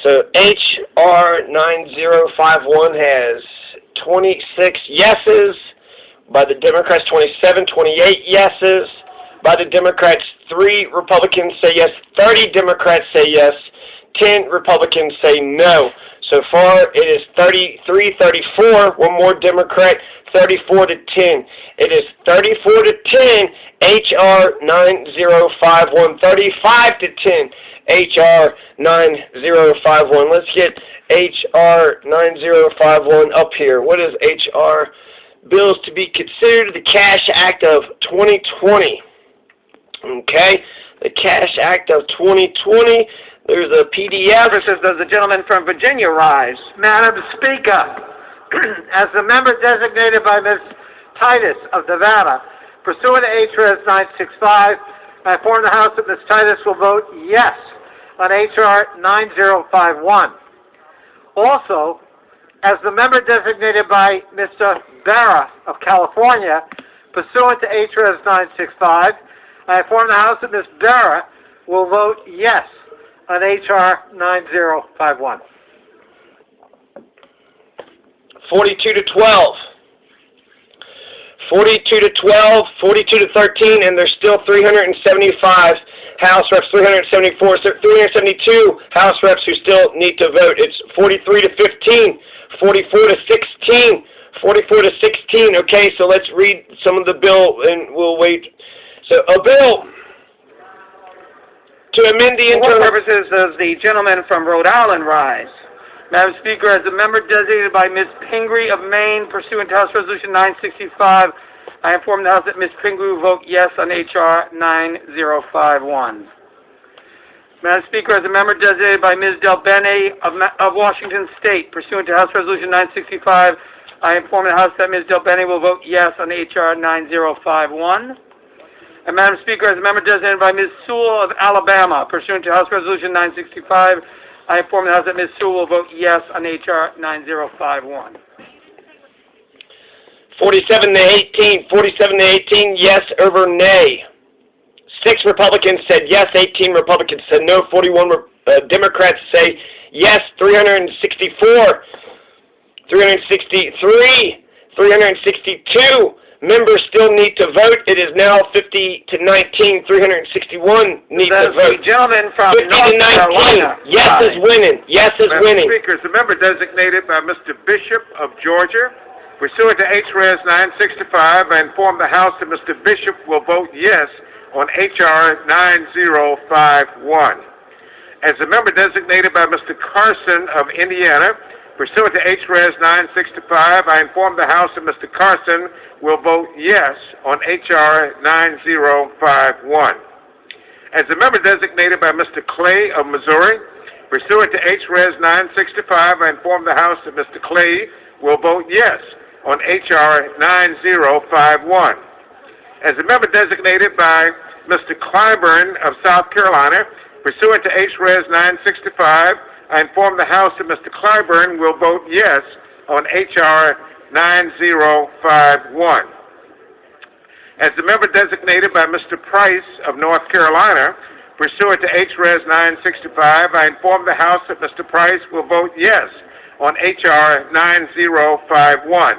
So H.R. 9051 has 26 yeses. By the Democrats, 27, 28 yeses. By the Democrats, 3 Republicans say yes, 30 Democrats say yes, 10 Republicans say no. So far, it is 33, 34, one more Democrat, 34 to 10. It is 34 to 10, H.R. 9051, 35 to 10, H.R. 9051. Let's get H.R. 9051 up here. What is H.R.? Bills to be considered the Cash Act of 2020. Okay, the Cash Act of 2020. There's a PDF. Does the gentleman from Virginia rise? Madam Speaker, as a member designated by Ms. Titus of Nevada, pursuant to H.R. 965, I inform the House that Ms. Titus will vote yes on H.R. 9051. Also, as the member designated by Mr. Barra of California, pursuant to H.R. 965, I inform the House that Ms. Barra will vote yes on H.R. 9051. 42 to 12. 42 to 12, 42 to 13, and there's still 375 House reps, 372 House reps who still need to vote. It's 43 to 15, 44 to 16, 44 to 16. Okay, so let's read some of the bill, and we'll wait. So, a bill to amend the internal... For what purposes does the gentleman from Rhode Island rise? Madam Speaker, as a member designated by Ms. Pingree of Maine, pursuant to House Resolution 965, I inform the House that Ms. Pingree will vote yes on H.R. 9051. Madam Speaker, as a member designated by Ms. Del Bene of Washington State, pursuant to House Resolution 965, I inform the House that Ms. Del Bene will vote yes on H.R. 9051. And Madam Speaker, as a member designated by Ms. Sewell of Alabama, pursuant to House Resolution 965, I inform the House that Ms. Sewell will vote yes on H.R. 9051. 47 to 18, 47 to 18, yes over nay. 6 Republicans said yes, 18 Republicans said no, 41 Democrats say yes, 364, 363, 362 members still need to vote. It is now 50 to 19, 361 need to vote. The gentleman from 50 North to 19, Carolina. yes is winning, yes is winning. Madam Speaker, as a member designated by Mr. Bishop of Georgia, pursuant to H.R. 965, I inform the House that Mr. Bishop will vote yes on H.R. 9051. As a member designated by Mr. Carson of Indiana, pursuant to H.R. 965, I inform the House that Mr. Carson will vote yes on H.R. 9051. As a member designated by Mr. Clay of Missouri, pursuant to H.R. 965, I inform the House that Mr. Clay will vote yes on H.R. 9051. As a member designated by Mr. Clyburn of South Carolina, pursuant to H.R. 965, I inform the House that Mr. Clyburn will vote yes on H.R. 9051. As the member designated by Mr. Price of North Carolina, pursuant to H.R. 965, I inform the House that Mr. Price will vote yes on H.R. 9051.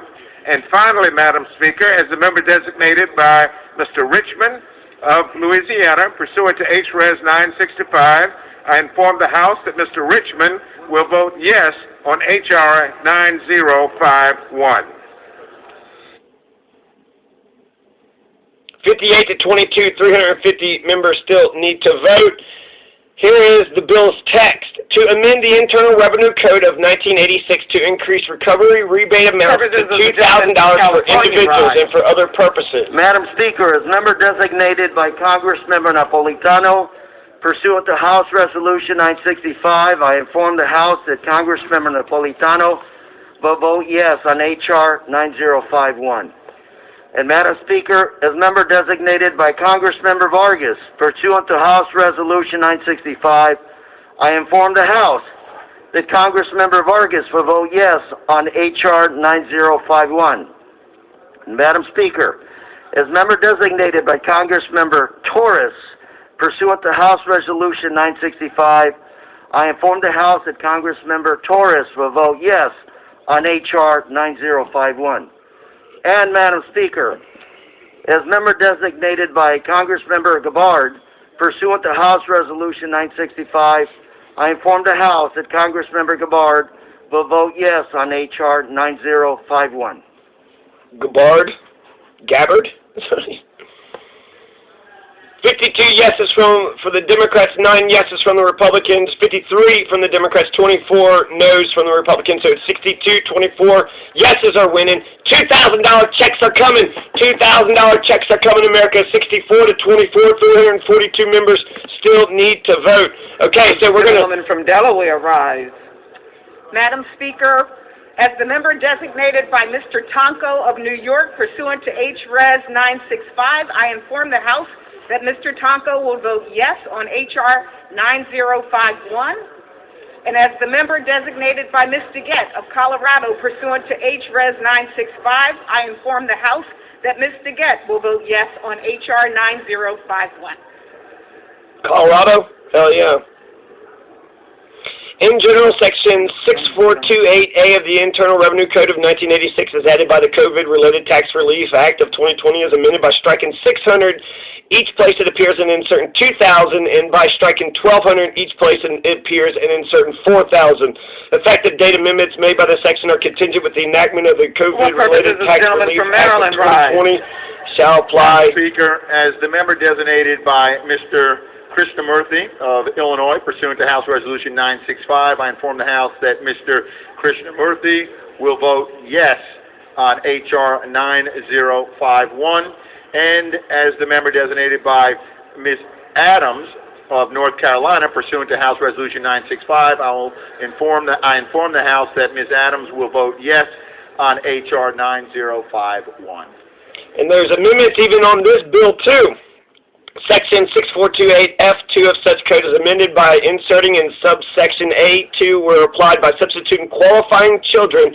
And finally, Madam Speaker, as the member designated by Mr. Richmond of Louisiana, pursuant to H.R. 965, I inform the House that Mr. Richmond will vote yes on H.R. 9051. 58 to 22, 350 members still need to vote. Here is the bill's text. To amend the Internal Revenue Code of 1986 to increase recovery rebate amounts to $2,000 for individuals and for other purposes. Madam Speaker, as member designated by Congressmember Napolitano, pursuant to House Resolution 965, I inform the House that Congressmember Napolitano will vote yes on H.R. 9051. And Madam Speaker, as member designated by Congressmember Vargas, pursuant to House Resolution 965, I inform the House that Congressmember Vargas will vote yes on H.R. 9051. And Madam Speaker, as member designated by Congressmember Torres, pursuant to House Resolution 965, I inform the House that Congressmember Torres will vote yes on H.R. 9051. And, Madam Speaker, as member designated by Congressmember Gabbard, pursuant to House Resolution 965, I inform the House that Congressmember Gabbard will vote yes on H.R. 9051. Gabbard? Sorry. 52 yeses for the Democrats, 9 yeses from the Republicans, 53 from the Democrats, 24 noes from the Republicans, so it's 62-24. Yeses are winning. $2,000 checks are coming. $2,000 checks are coming, America. 64-24, 342 members still need to vote. Okay, so we're going to... Gentleman from Delaware rise. Madam Speaker, as the member designated by Mr. Tonko of New York pursuant to H.Res. 965, I inform the House that Mr. Tonko will vote yes on H.R. 9051. And as the member designated by Ms. DeGette of Colorado pursuant to H.Res. 965, I inform the House that Ms. DeGette will vote yes on H.R. 9051. Colorado? Hell yeah. In general, Section 6428A of the Internal Revenue Code of 1986 is added by the COVID-related Tax Relief Act of 2020 as amended by striking 600 each place it appears and inserting 2,000, and by striking 1,200 each place it appears and inserting 4,000. Effective date amendments made by this section are contingent with the enactment of the COVID-related Tax Relief Act of 2020 shall apply. Speaker, as the member designated by Mr. Krishnamurthy of Illinois, pursuant to House Resolution 965, I inform the House that Mr. Krishnamurthy will vote yes on H.R. 9051. And as the member designated by Ms. Adams of North Carolina, pursuant to House Resolution 965, I inform the House that Ms. Adams will vote yes on H.R. 9051. And there's amendments even on this bill, too. Section 6428F2 of such code is amended by inserting in subsection A2 were applied by substituting qualifying children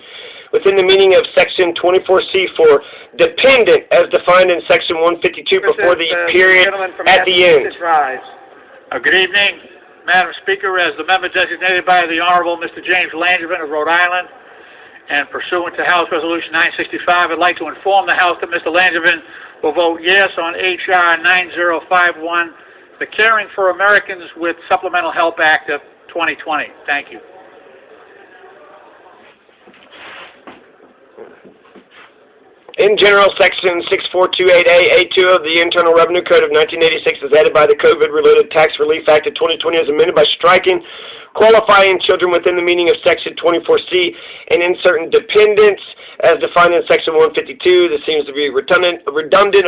within the meaning of Section 24C for dependent as defined in Section 152 before the period at the end. Good evening, Madam Speaker. As the member designated by the Honorable Mr. James Langevin of Rhode Island, and pursuant to House Resolution 965, I'd like to inform the House that Mr. Langevin will vote yes on H.R. 9051, the Caring for Americans with Supplemental Help Act of 2020. Thank you. In general, Section 6428A.A2 of the Internal Revenue Code of 1986 is added by the COVID-related Tax Relief Act of 2020 as amended by striking qualifying children within the meaning of Section 24C and inserting dependents as defined in Section 152. This seems to be redundant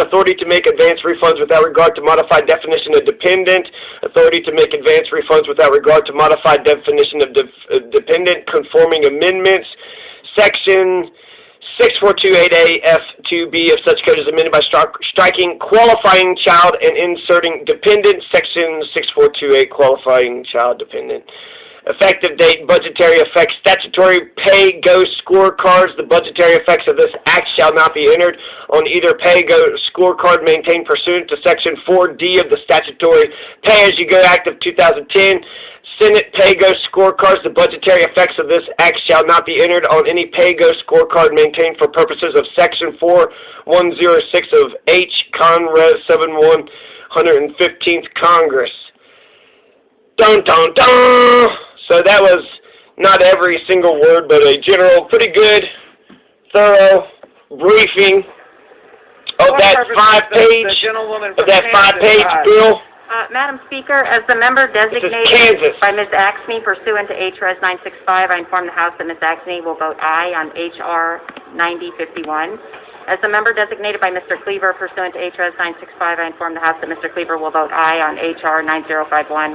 authority to make advance refunds without regard to modified definition of dependent, authority to make advance refunds without regard to modified definition of dependent, conforming amendments. Section 6428A.F2B of such code is amended by striking qualifying child and inserting dependent. Section 6428 qualifying child dependent. Effective date, budgetary effects, statutory pay-go scorecards. The budgetary effects of this act shall not be entered on either pay-go scorecard maintained pursuant to Section 4D of the Statutory Pay-As-You-Go Act of 2010. Senate pay-go scorecards. The budgetary effects of this act shall not be entered on any pay-go scorecard maintained for purposes of Section 4106 of H. Conres 71 115th Congress. Dun dun dun! So that was not every single word, but a general, pretty good, thorough briefing of that five-page bill. Madam Speaker, as the member designated by Ms. Axney pursuant to H.Res. 965, I inform the House that Ms. Axney will vote aye on H.R. 9051. As the member designated by Mr. Cleaver pursuant to H.Res. 965, I inform the House that Mr. Cleaver will vote aye on H.R. 9051.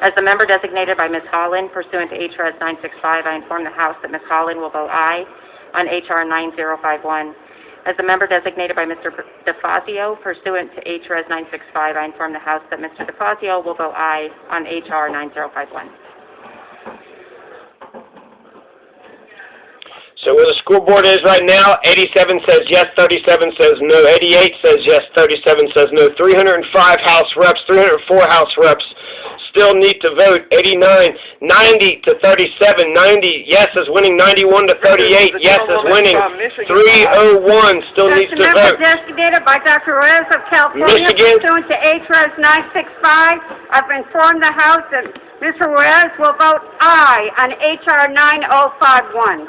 As the member designated by Ms. Holland pursuant to H.Res. 965, I inform the House that Ms. Holland will vote aye on H.R. 9051. As the member designated by Mr. DeFazio pursuant to H.Res. 965, I inform the House that Mr. DeFazio will vote aye on H.R. 9051. So where the school board is right now, 87 says yes, 37 says no, 88 says yes, 37 says no, 305 House reps, 304 House reps still need to vote. 89, 90 to 37, 90 yeses winning, 91 to 38 yeses winning. 301 still needs to vote. As the member designated by Dr. Reyes of California, Michigan. pursuant to H.Res. 965, I've informed the House that Mr. Reyes will vote aye on H.R. 9051.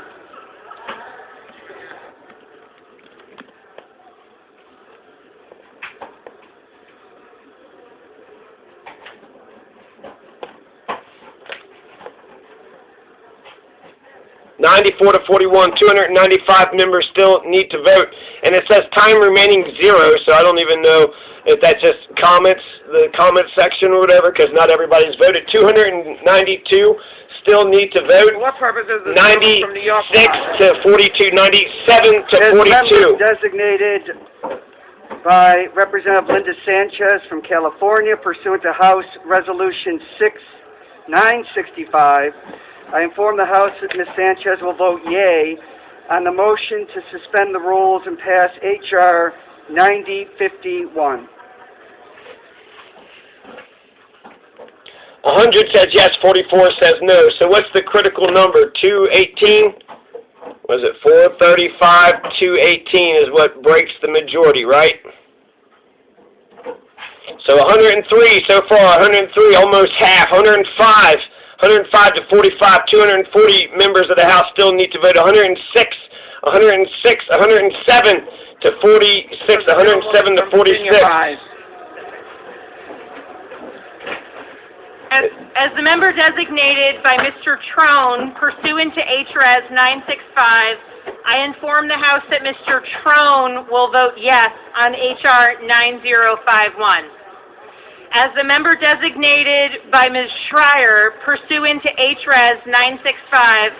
$94 to 41, 295 members still need to vote. And it says time remaining 0, so I don't even know if that's just comments, the comment section or whatever, because not everybody's voted. 292 still need to vote. For what purpose is this 96 from New York? to 42, 97 to As 42. member designated by Representative Linda Sanchez from California pursuant to House Resolution 6965, I inform the House that Ms. Sanchez will vote yea on the motion to suspend the rules and pass H.R. 9051. 100 says yes, 44 says no. So what's the critical number? 218? Was it 435? 218 is what breaks the majority, right? So 103 so far, 103, almost half, 105 to 45, 240 members of the House still need to vote. 106, 107 to 46, 107 to 46. As the member designated by Mr. Trone pursuant to H.Res. 965, I inform the House that Mr. Trone will vote yes on H.R. 9051. As the member designated by Ms. Schreier pursuant to H.Res. 965,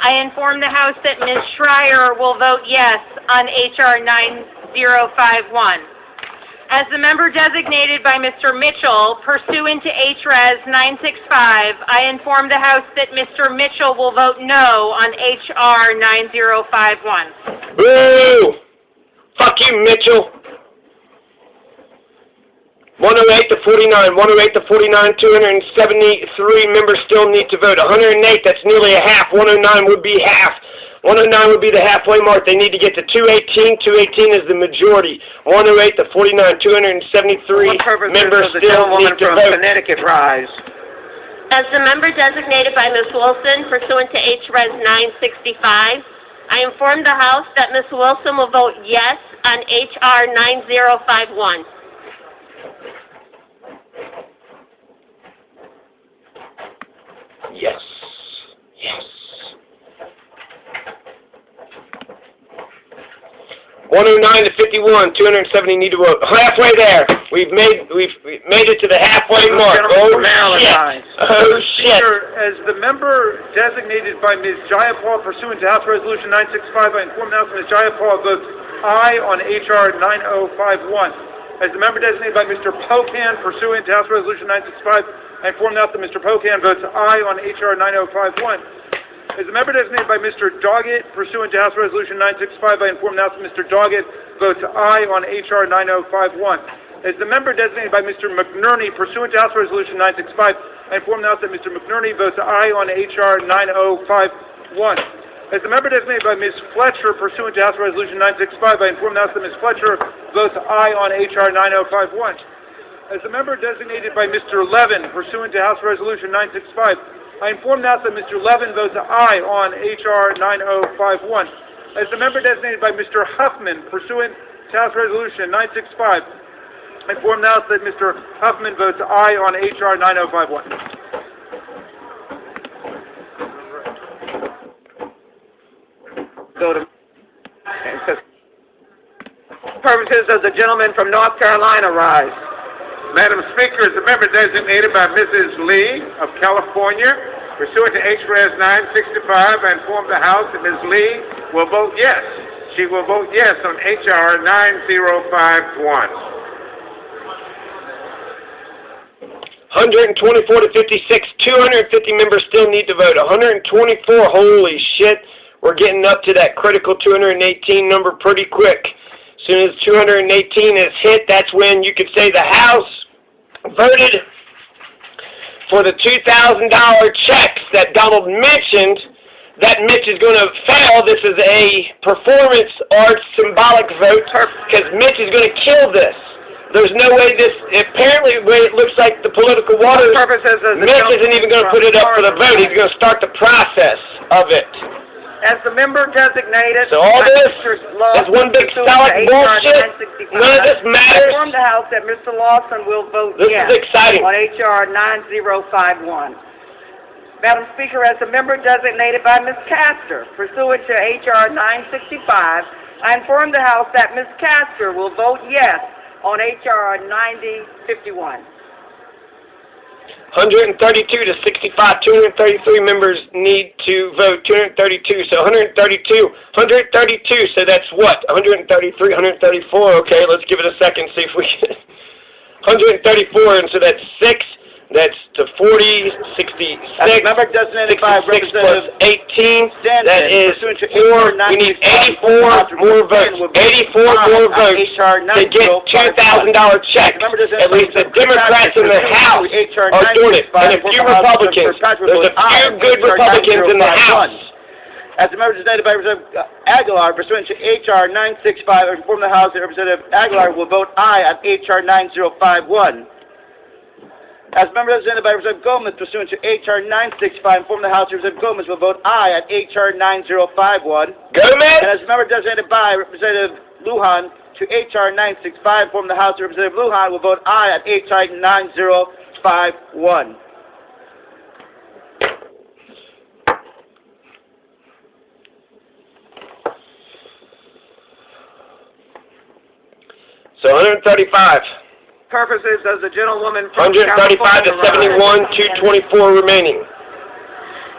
I inform the House that Ms. Schreier will vote yes on H.R. 9051. As the member designated by Mr. Mitchell pursuant to H.Res. 965, I inform the House that Mr. Mitchell will vote no on H.R. 9051. Boo! Fuck you, Mitchell. 108 to 49, 108 to 49, 273 members still need to vote. 108, that's nearly a half. 109 would be half. 109 would be the halfway mark. They need to get to 218. 218 is the majority. 108 to 49, 273 members still need to vote. Connecticut rise? As the member designated by Ms. Wilson pursuant to H.Res. 965, I inform the House that Ms. Wilson will vote yes on H.R. 9051. Yes. Yes. 109 to 51, 270 need to vote. Halfway there. We've made it to the halfway mark. Oh shit. Oh shit. As the member designated by Ms. Jayapal pursuant to House Resolution 965, I inform the House that Ms. Jayapal votes aye on H.R. 9051. As the member designated by Mr. Pocan pursuant to House Resolution 965, I inform the House that Mr. Pocan votes aye on H.R. 9051. As the member designated by Mr. Doggett pursuant to House Resolution 965, I inform the House that Mr. Doggett votes aye on H.R. 9051. As the member designated by Mr. McNerney pursuant to House Resolution 965, I inform the House that Mr. McNerney votes aye on H.R. 9051. As the member designated by Ms. Fletcher pursuant to House Resolution 965, I inform the House that Ms. Fletcher votes aye on H.R. 9051. As the member designated by Mr. Levin pursuant to House Resolution 965, I inform the House that Mr. Levin votes aye on H.R. 9051. As the member designated by Mr. Huffman pursuant to House Resolution 965, I inform the House that Mr. Huffman votes aye on H.R. 9051. Go to purposes of the gentleman from North Carolina rise. Madam Speaker, as the member designated by Mrs. Lee of California, pursuant to H.Res. 965, I inform the House that Ms. Lee will vote yes. She will vote yes on H.R. 9051. 124 to 56, 250 members still need to vote. 124, holy shit. We're getting up to that critical 218 number pretty quick. As soon as 218 is hit, that's when you could say the House voted for the $2,000 checks that Donald mentioned, that Mitch is going to fail. This is a performance arts symbolic vote because Mitch is going to kill this. There's no way this, apparently the way it looks like the political waters, Mitch isn't even going to put it up for the vote. He's going to start the process of it. As the member designated... So all this is one big solid bullshit. None of this I matters. inform the House that Mr. Lawson will vote This yes is exciting. on H.R. 9051. Madam Speaker, as the member designated by Ms. Castor, pursuant to H.R. 965, I inform the House that Ms. Castor will vote yes on H.R. 9051. 132 to 65, 233 members need to vote, 232, so 132, so that's what, 133, 134, okay, let's give it a second, see if we can, 134, and so that's 6, that's to 40, 66, Member designated by 66 plus 18, that is pursuant to 4, we need 84 more votes, 84 more votes to get $2,000 checks. At least the Democrats in the House are doing it, and a few Republicans. There's a few good Republicans in the House. As the member designated by Representative Aguilar, pursuant to H.R. 965, I inform the House that Representative Aguilar will vote aye on H.R. 9051. As member designated by Representative Gomez, pursuant to H.R. 965, inform the House that Representative Gomez will vote aye on H.R. 9051. Gomez? And as member designated by Representative Lujan to H.R. 965, inform the House that Representative Lujan will vote aye on H.R. 9051. So 135. Purposes as the gentlewoman from 135 to 71, 224 remaining.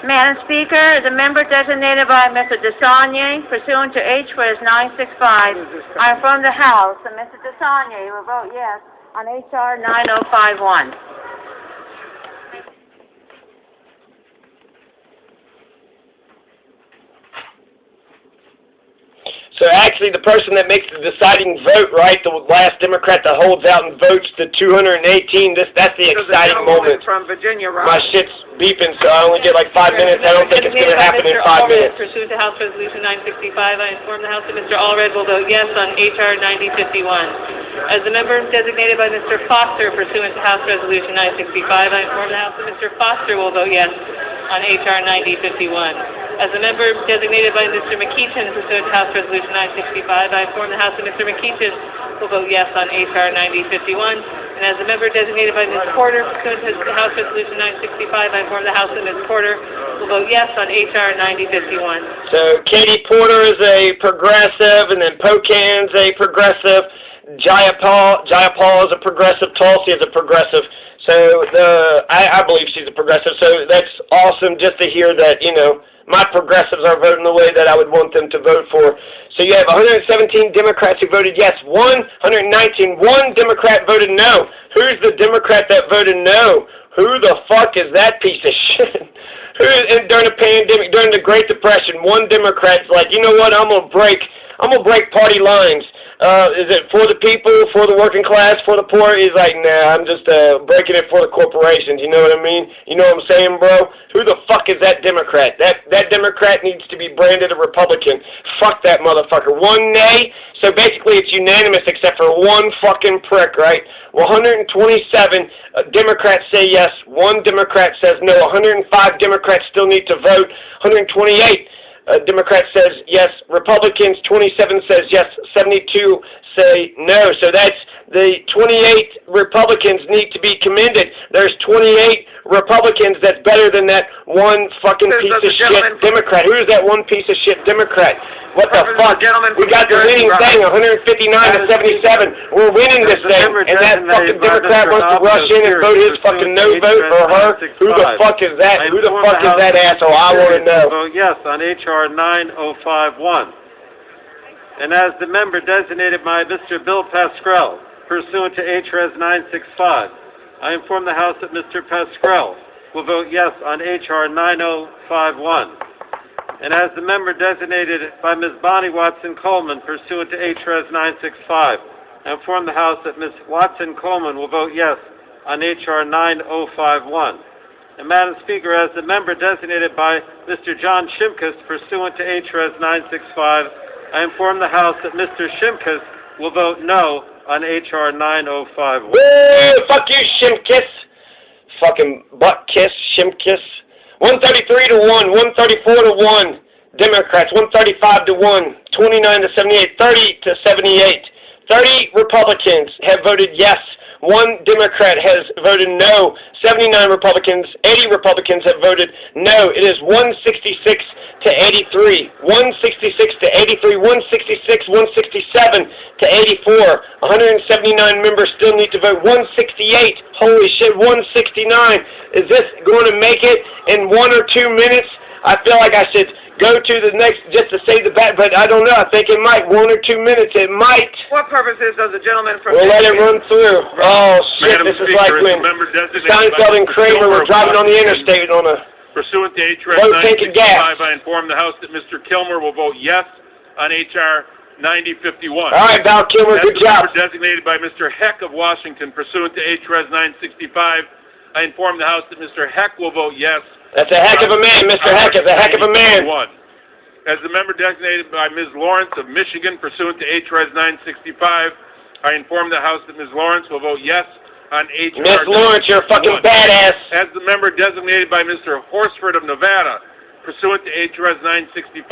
Madam Speaker, the member designated by Mr. DeSaulnier, pursuant to H.R. 965, I inform the House that Mr. DeSaulnier will vote yes on H.R. 9051. So actually, the person that makes the deciding vote, right, the last Democrat that holds out and votes the 218, that's the exciting moment. From Virginia, right? My shit's beeping, so I only get like 5 minutes. I don't think it's going to happen in 5 minutes. Pursuant to House Resolution 965, I inform the House that Mr. Allred will vote yes on H.R. 9051. As the member designated by Mr. Foster, pursuant to House Resolution 965, I inform the House that Mr. Foster will vote yes on H.R. 9051. As a member designated by Mr. McEachin, pursuant to House Resolution 965, I inform the House that Mr. McEachin will vote yes on H.R. 9051. And as a member designated by Ms. Porter, pursuant to House Resolution 965, I inform the House that Ms. Porter will vote yes on H.R. 9051. So Katie Porter is a progressive, and then Pocan's a progressive. Jayapal is a progressive. Tulsi is a progressive. So I believe she's a progressive. So that's awesome just to hear that, you know, my progressives are voting the way that I would want them to vote for. So you have 117 Democrats who voted yes, 119. One Democrat voted no. Who's the Democrat that voted no? Who the fuck is that piece of shit? During the pandemic, during the Great Depression, one Democrat's like, you know what, I'm gonna break party lines. Is it for the people, for the working class, for the poor? He's like, nah, I'm just breaking it for the corporations. You know what I mean? You know what I'm saying, bro? Who the fuck is that Democrat? That Democrat needs to be branded a Republican. Fuck that motherfucker. One nay, so basically it's unanimous except for one fucking prick, right? 127 Democrats say yes, one Democrat says no, 105 Democrats still need to vote, 128 Democrat says yes, Republicans, 27 says yes, 72 say no. So that's the 28 Republicans need to be commended. There's 28 Republicans that's better than that one fucking piece of shit Democrat. Who is that one piece of shit Democrat? What the fuck? We got the winning thing, 159 to 77. We're winning this thing, and that fucking Democrat wants to rush in and vote his fucking no vote for her. Who the fuck is that? Who the fuck is that asshole? I want to know. Vote yes on H.R. 9051. And as the member designated by Mr. Bill Pascrell, pursuant to H.R. 965, I inform the House that Mr. Pascrell will vote yes on H.R. 9051. And as the member designated by Ms. Bonnie Watson-Coleman, pursuant to H.R. 965, I inform the House that Ms. Watson-Coleman will vote yes on H.R. 9051. And Madam Speaker, as the member designated by Mr. John Shimkus pursuant to H.Res. 965, I inform the House that Mr. Shimkus will vote no on H.R. 9051. Woo! Fuck you, Shimkiss. Fucking butt kiss, Shimkiss. 133 to 1, 134 to 1. Democrats, 135 to 1, 29 to 78, 30 to 78. 30 Republicans have voted yes. 1 Democrat has voted no. 79 Republicans, 80 Republicans have voted no. It is 166 to 83, 166 to 83, 166, 167 to 84. 179 members still need to vote. 168, holy shit, 169. Is this going to make it in 1 or 2 minutes? I feel like I should go to the next, just to save the bat, but I don't know. I think it might. 1 or 2 minutes, it might. What purposes does the gentleman from We'll let it run through. Oh, shit, Madam this is Speaker, like as when the member designated Steinfeld and by Mr. Kramer were Kilmer of driving on the Washington, interstate on a pursuant to H.R. boat tanking gas. 965, I inform the House that Mr. Kilmer will vote yes on H.R. 9051. All right, Val Kilmer, As good the job. member designated by Mr. Heck of Washington pursuant to H.R. 965, I inform the House that Mr. Heck will vote yes. That's a heck of a man, Mr. Heck is a heck of a man. As the member designated by Ms. Lawrence of Michigan pursuant to H.R. 965, I inform the House that Ms. Lawrence will vote yes on H.R. Miss Lawrence, you're a fucking badass. As the member designated by Mr. Horsford of Nevada pursuant to H.R. 965,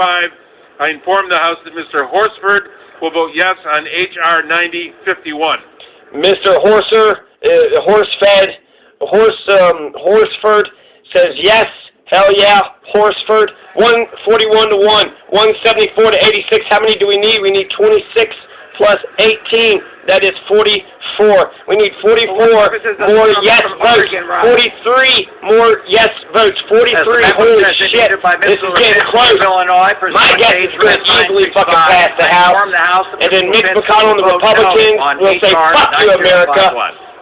I inform the House that Mr. Horsford will vote yes on H.R. 9051. Mr. Horsford says yes. Hell yeah, Horsford. 141 to 1, 174 to 86. How many do we need? We need 26 plus 18. That is 44. We need 44 more yes votes. 43 more yes votes. 43. Holy shit. This is getting close. My guess is going to easily fucking pass the House. And then Mitch McConnell and the Republicans will say, fuck you, America.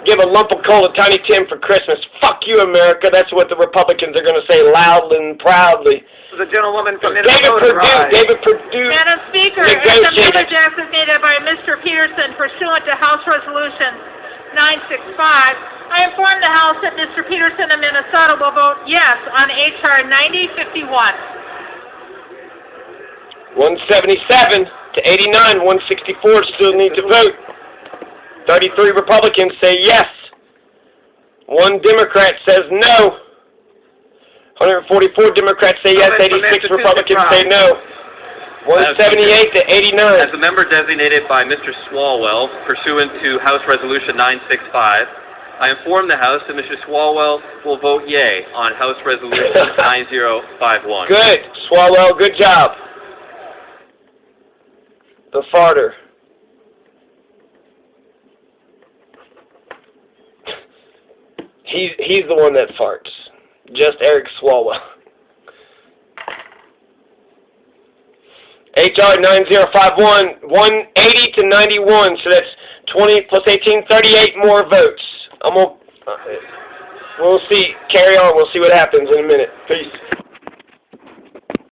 Give a lump of coal to Tiny Tim for Christmas. Fuck you, America. That's what the Republicans are going to say loudly and proudly. The gentlewoman from Minnesota. David Perdue. Madam Speaker, as the member designated by Mr. Peterson pursuant to House Resolution 965, I inform the House that Mr. Peterson of Minnesota will vote yes on H.R. 9051. 177 to 89, 164 still need to vote. 33 Republicans say yes. 1 Democrat says no. 144 Democrats say yes, 86 Republicans say no. 178 to 89. As the member designated by Mr. Swalwell pursuant to House Resolution 965, I inform the House that Mr. Swalwell will vote yea on House Resolution 9051. Good, Swalwell, good job. The farter. He's the one that farts. Just Eric Swalwell. H.R. 9051, 180 to 91, so that's 20 plus 18, 38 more votes. We'll see. Carry on. We'll see what happens in a minute. Peace.